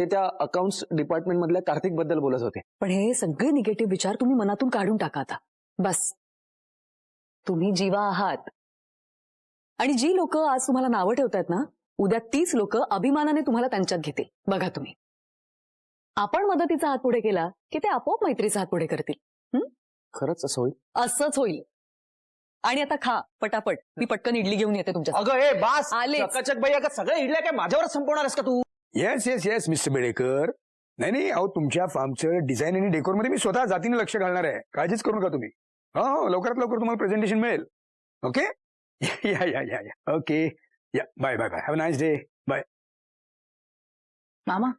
ते त्या accounts department मधल्या कार्तिक बद्दल बोलत होते. पण हे सगळे निगेटिव्ह विचार तुम्ही मनातून काढून टाका आता. बस. तुम्ही जीवा आहात आणि जी लोक आज तुम्हाला नावं ठेवतात ना, उद्या तीच लोक अभिमानाने तुम्हाला त्यांच्यात घेतील. बघा तुम्ही, आपण मदतीचा हात पुढे केला की ते आपोआप मैत्रीचा हात पुढे करतील. खरंच असं होईल? असंच होईल. आणि आता खा पटापट, मी पटकन इडली घेऊन येते तुमच्या. अगं ए बास, आलेच. चकाचक बाई, अगं सगळ्या इडल्या काय माझ्यावरच संपवणारस का तू? Yes yes yes mister Bedekar. नाही नाही, अहो तुमच्या फार्मचं डिझाईन आणि डेकोर मध्ये मी स्वतः जातीने लक्ष घालणार आहे. काळजीच करू नका तुम्ही. हो लवकरात लवकर तुम्हाला प्रेझेंटेशन मिळेल. ओके या या या yeah okay yeah bye bye bye. Have a nice day. Bye. मामा,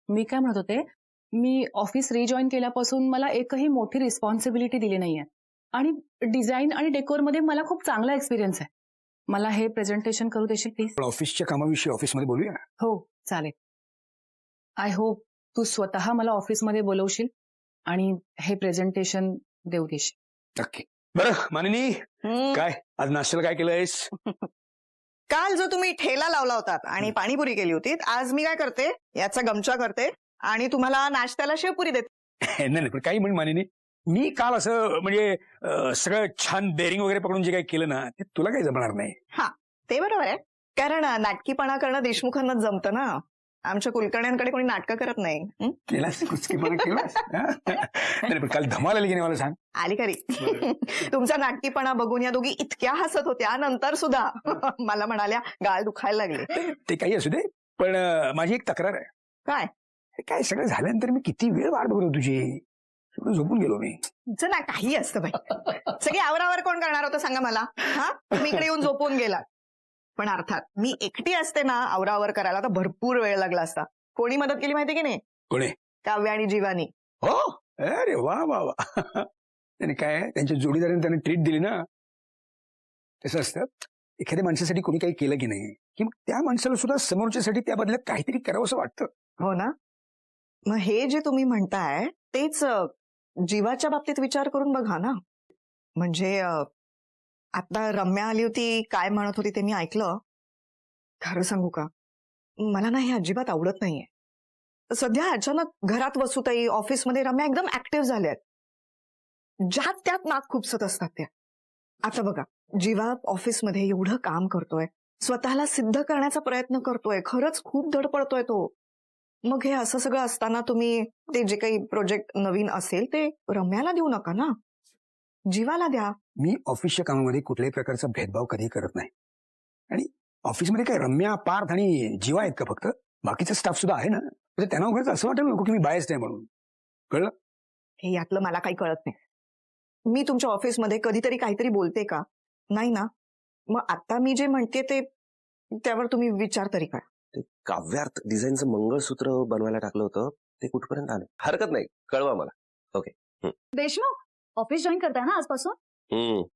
मी काय म्हणत होते, मी ऑफिस रिजॉईन केल्यापासून मला एकही मोठी रिस्पॉन्सिबिलिटी दिली नाहीये आणि डिझाईन आणि डेकोर मध्ये मला खूप चांगला एक्सपिरियन्स आहे. मला हे प्रेझेंटेशन करू देशील प्लीज? पण ऑफिसच्या कामाविषयी ऑफिसमध्ये बोलूया. हो चालेल. आय होप तू स्वतः मला ऑफिसमध्ये बोलवशील आणि हे प्रेझेंटेशन देऊ देशील. नक्की. बरं मानिनी, काय आज नाश्त्याला काय केलंयस? काल जो तुम्ही ठेला लावला होता आणि पाणीपुरी केली होती, आज मी काय करते, याचा गमचा करते आणि तुम्हाला नाश्त्याला शेवपुरी देते. नाही नाही, पण काही म्हण मानिनी, मी काल असं म्हणजे सगळं छान बेरिंग वगैरे पकडून जे काही केलं ना, ते तुला काही जमणार नाही. हा ते बरोबर आहे, कारण नाटकीपणा करणं देशमुखांनाच जमतं ना. आमच्या कुलकर्ण्यांकडे कोणी नाटकं करत नाही. केलास कुचकीपणा केलास. नाही पण काल धमाल आली की नाही मला सांग. आली खरी. तुमचा नाटकीपणा बघून या दोघी इतक्या हसत होत्या, नंतर सुद्धा मला म्हणाल्या गाल दुखायला लागले. ते काही असू दे, पण माझी एक तक्रार आहे. काय? हे काय सगळं झाल्यानंतर मी किती वेळ वाट बघतो तुझी. सगळं झोपून गेलो मी. तुमचं ना काही असतं बाई. सगळी आवरावर कोण करणार होतं सांगा मला? हा, तुम्ही इकडे येऊन झोपून गेलात. पण अर्थात मी एकटी असते ना आवरावर करायला तर भरपूर वेळ लागला असता. कोणी मदत केली माहिती की नाही? कोणी? काव्य आणि जीवानी. हो अरे वा वा वा. त्याने काय त्यांच्या जोडीदाराने त्यांना ट्रीट दिली ना. तसं असतं, एखाद्या माणसासाठी कोणी काही केलं की नाही की मग त्या माणसाला सुद्धा समोरच्यासाठी त्या बदल्यात काहीतरी करावं असं वाटतं. हो ना. मग हे जे तुम्ही म्हणताय तेच जीवाच्या बाबतीत विचार करून बघा ना. म्हणजे आता रम्या आली होती, काय म्हणत होती ते मी ऐकलं. खरं सांगू का, मला ना हे अजिबात आवडत नाहीये. सध्या अचानक घरात वसुताई, ऑफिसमध्ये रम्या एकदम ऍक्टिव्ह झाल्यात. ज्यात त्यात नाक खुपसत असतात त्या. आता बघा, जीवा ऑफिसमध्ये एवढं काम करतोय, स्वतःला सिद्ध करण्याचा प्रयत्न करतोय, खरंच खूप धडपडतोय तो. मग हे असं सगळं असताना तुम्ही ते जे काही प्रोजेक्ट नवीन असेल ते रम्याला देऊ नका ना, जीवाला द्या. मी ऑफिसच्या कामामध्ये कुठल्याही प्रकारचा भेदभाव कधी करत नाही. आणि ऑफिसमध्ये काय रम्या, पार्थ आणि जीवा आहेत का फक्त? बाकीचा स्टाफ सुद्धा आहे ना. म्हणजे त्यांना वगैरे असं वाटत नको की मी बायस नाही म्हणून. कळलं? हे यातलं मला काही कळत नाही. मी तुमच्या ऑफिसमध्ये कधीतरी काहीतरी बोलते का? नाही ना. मग आता मी जे म्हणते ते त्यावर तुम्ही विचार तरी करा. ते काव्यार्थ डिझाईनचं मंगळसूत्र बनवायला टाकलं होतं, ते कुठपर्यंत आलं? हरकत नाही, कळवा मला. ओके. देशमुख, ऑफिस जॉईन करताय ना आजपासून?